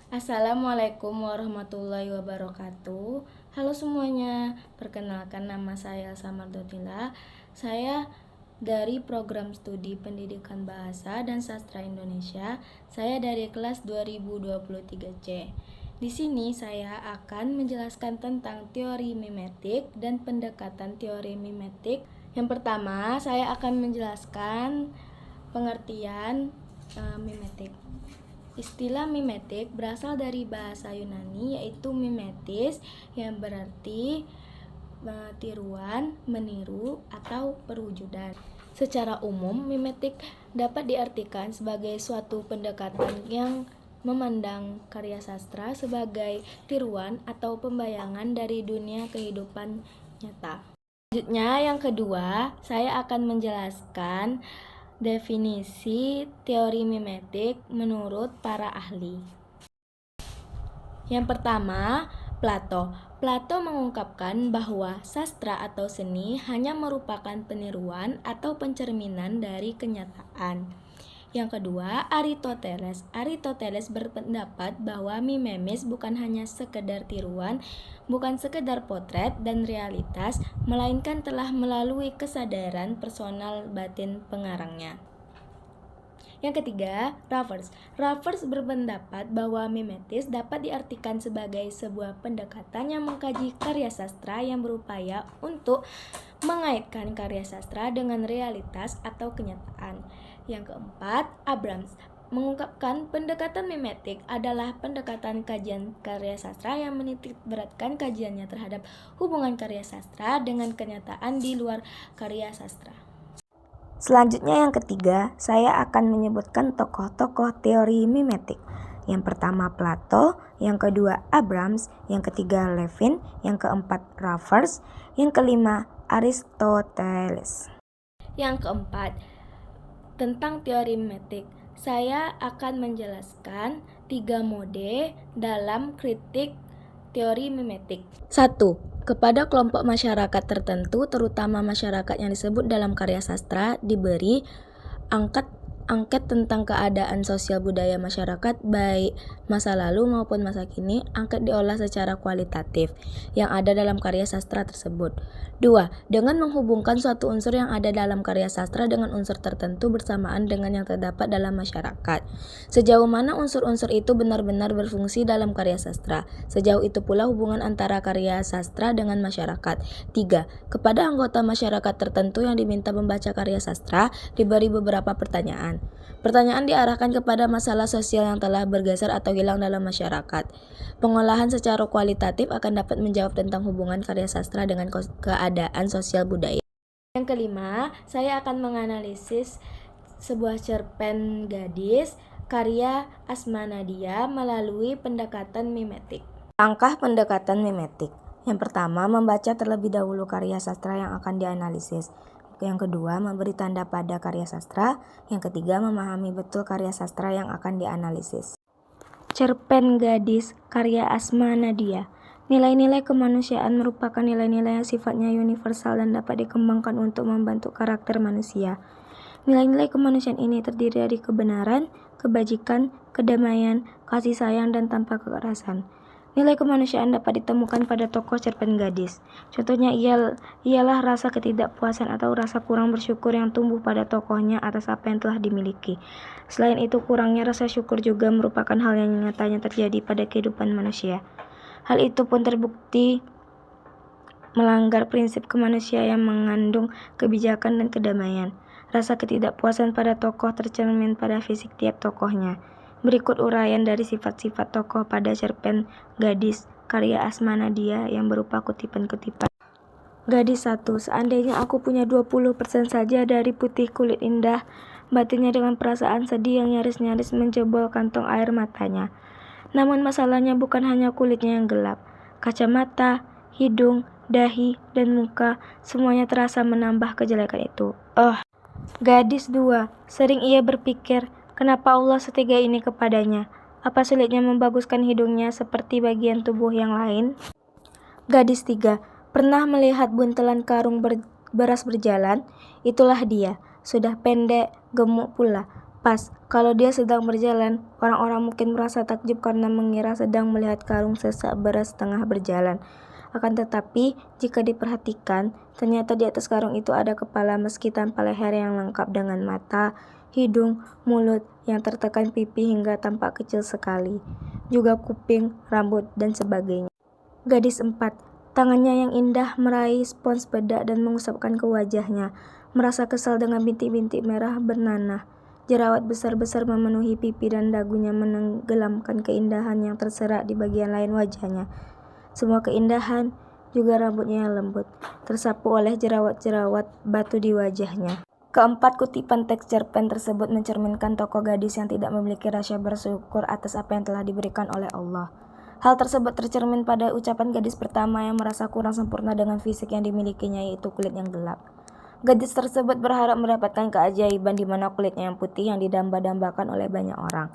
Assalamualaikum warahmatullahi wabarakatuh. Halo semuanya, perkenalkan nama saya Elsa Mardotila. Saya dari program studi Pendidikan Bahasa dan Sastra Indonesia. Saya dari kelas 2023C. Di sini saya akan menjelaskan tentang teori mimetik dan pendekatan teori mimetik. Yang pertama, saya akan menjelaskan pengertian mimetik. Istilah mimetik berasal dari bahasa Yunani yaitu mimetis yang berarti tiruan, meniru, atau perwujudan. Secara umum, mimetik dapat diartikan sebagai suatu pendekatan yang memandang karya sastra sebagai tiruan atau pembayangan dari dunia kehidupan nyata. Selanjutnya, yang kedua, saya akan menjelaskan definisi teori mimetik menurut para ahli. Yang pertama, Plato. Plato mengungkapkan bahwa sastra atau seni hanya merupakan peniruan atau pencerminan dari kenyataan. Yang kedua, Aristoteles. Aristoteles berpendapat bahwa mimesis bukan hanya sekedar tiruan, bukan sekedar potret dan realitas, melainkan telah melalui kesadaran personal batin pengarangnya. Yang ketiga, Raffers. Raffers berpendapat bahwa mimetis dapat diartikan sebagai sebuah pendekatan yang mengkaji karya sastra yang berupaya untuk mengaitkan karya sastra dengan realitas atau kenyataan. Yang keempat, Abrams mengungkapkan pendekatan mimetik adalah pendekatan kajian karya sastra yang menitik beratkan kajiannya terhadap hubungan karya sastra dengan kenyataan di luar karya sastra. Selanjutnya yang ketiga, saya akan menyebutkan tokoh-tokoh teori mimetik. Yang pertama Plato, yang kedua Abrams, yang ketiga Levin, yang keempat Raffers, yang kelima Aristoteles. Yang keempat, tentang teori mimetik, saya akan menjelaskan 3 mode dalam kritik teori mimetik. 1. Kepada kelompok masyarakat tertentu, terutama masyarakat yang disebut dalam karya sastra, diberi angket tentang keadaan sosial budaya masyarakat baik masa lalu maupun masa kini. Angket diolah secara kualitatif yang ada dalam karya sastra tersebut. 2. Dengan menghubungkan suatu unsur yang ada dalam karya sastra dengan unsur tertentu bersamaan dengan yang terdapat dalam masyarakat. Sejauh mana unsur-unsur itu benar-benar berfungsi dalam karya sastra, sejauh itu pula hubungan antara karya sastra dengan masyarakat. 3. Kepada anggota masyarakat tertentu yang diminta membaca karya sastra, diberi beberapa pertanyaan. Pertanyaan diarahkan kepada masalah sosial yang telah bergeser atau hilang dalam masyarakat. Pengolahan secara kualitatif akan dapat menjawab tentang hubungan karya sastra dengan keadaan sosial budaya. Yang kelima, saya akan menganalisis sebuah cerpen gadis karya Asma Nadia melalui pendekatan mimetik. Langkah pendekatan mimetik. Yang pertama, membaca terlebih dahulu karya sastra yang akan dianalisis. Yang kedua, memberi tanda pada karya sastra. Yang ketiga, memahami betul karya sastra yang akan dianalisis. Cerpen gadis karya Asma Nadia. Nilai-nilai kemanusiaan merupakan nilai-nilai yang sifatnya universal dan dapat dikembangkan untuk membentuk karakter manusia. Nilai-nilai kemanusiaan ini terdiri dari kebenaran, kebajikan, kedamaian, kasih sayang, dan tanpa kekerasan. Nilai kemanusiaan dapat ditemukan pada tokoh cerpen gadis. Contohnya ialah rasa ketidakpuasan atau rasa kurang bersyukur yang tumbuh pada tokohnya atas apa yang telah dimiliki. Selain itu, kurangnya rasa syukur juga merupakan hal yang nyatanya terjadi pada kehidupan manusia. Hal itu pun terbukti melanggar prinsip kemanusiaan yang mengandung kebijakan dan kedamaian. Rasa ketidakpuasan pada tokoh tercermin pada fisik tiap tokohnya. Berikut uraian dari sifat-sifat tokoh pada cerpen gadis karya Asma Nadia yang berupa kutipan-kutipan. Gadis 1. Seandainya aku punya 20% saja dari putih kulit indah, batinnya dengan perasaan sedih yang nyaris-nyaris menjebol kantong air matanya. Namun masalahnya bukan hanya kulitnya yang gelap. Kacamata, hidung, dahi, dan muka, semuanya terasa menambah kejelekan itu. Gadis 2. Sering ia berpikir, kenapa Allah setega ini kepadanya? Apa sulitnya membaguskan hidungnya seperti bagian tubuh yang lain? Gadis 3. Pernah melihat buntelan karung beras berjalan? Itulah dia. Sudah pendek, gemuk pula. Pas, kalau dia sedang berjalan, orang-orang mungkin merasa takjub karena mengira sedang melihat karung sesak beras tengah berjalan. Akan tetapi, jika diperhatikan, ternyata di atas karung itu ada kepala meski tanpa leher yang lengkap dengan mata, hidung, mulut yang tertekan pipi hingga tampak kecil sekali, juga kuping, rambut, dan sebagainya. Gadis 4. Tangannya yang indah meraih spons bedak dan mengusapkan ke wajahnya, merasa kesal dengan bintik-bintik merah bernanah. Jerawat besar-besar memenuhi pipi dan dagunya menenggelamkan keindahan yang terserak di bagian lain wajahnya. Semua keindahan, juga rambutnya yang lembut, tersapu oleh jerawat-jerawat batu di wajahnya. Keempat, kutipan teks cerpen tersebut mencerminkan tokoh gadis yang tidak memiliki rasa bersyukur atas apa yang telah diberikan oleh Allah. Hal tersebut tercermin pada ucapan gadis pertama yang merasa kurang sempurna dengan fisik yang dimilikinya, yaitu kulit yang gelap. Gadis tersebut berharap mendapatkan keajaiban di mana kulitnya yang putih yang didamba-dambakan oleh banyak orang.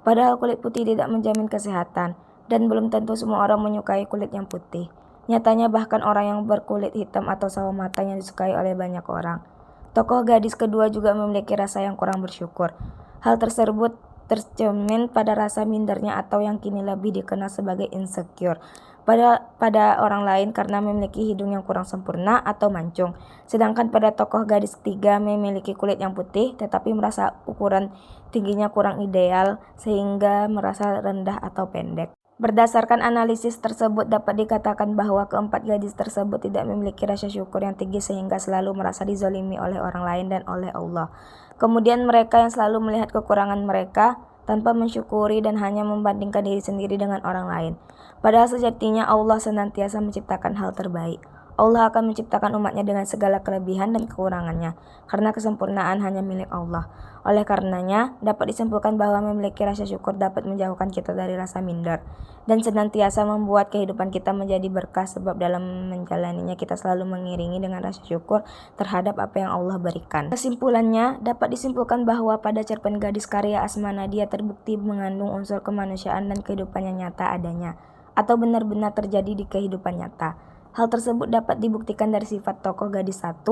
Padahal kulit putih tidak menjamin kesehatan, dan belum tentu semua orang menyukai kulit yang putih. Nyatanya bahkan orang yang berkulit hitam atau sawo matang yang disukai oleh banyak orang. Tokoh gadis kedua juga memiliki rasa yang kurang bersyukur. Hal tersebut tercermin pada rasa mindernya atau yang kini lebih dikenal sebagai insecure pada orang lain karena memiliki hidung yang kurang sempurna atau mancung. Sedangkan pada tokoh gadis ketiga memiliki kulit yang putih tetapi merasa ukuran tingginya kurang ideal sehingga merasa rendah atau pendek. Berdasarkan analisis tersebut dapat dikatakan bahwa keempat gadis tersebut tidak memiliki rasa syukur yang tinggi sehingga selalu merasa dizolimi oleh orang lain dan oleh Allah. Kemudian mereka yang selalu melihat kekurangan mereka tanpa mensyukuri dan hanya membandingkan diri sendiri dengan orang lain. Padahal sejatinya Allah senantiasa menciptakan hal terbaik. Allah akan menciptakan umatnya dengan segala kelebihan dan kekurangannya, karena kesempurnaan hanya milik Allah. Oleh karenanya, dapat disimpulkan bahwa memiliki rasa syukur dapat menjauhkan kita dari rasa minder, dan senantiasa membuat kehidupan kita menjadi berkah sebab dalam menjalaninya kita selalu mengiringi dengan rasa syukur terhadap apa yang Allah berikan. Kesimpulannya, dapat disimpulkan bahwa pada cerpen gadis karya Asma Nadia terbukti mengandung unsur kemanusiaan dan kehidupan yang nyata adanya, atau benar-benar terjadi di kehidupan nyata. Hal tersebut dapat dibuktikan dari sifat tokoh gadis 1,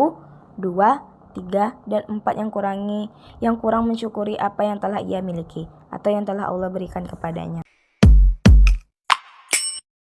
2, 3, dan 4 yang kurang mensyukuri apa yang telah ia miliki atau yang telah Allah berikan kepadanya.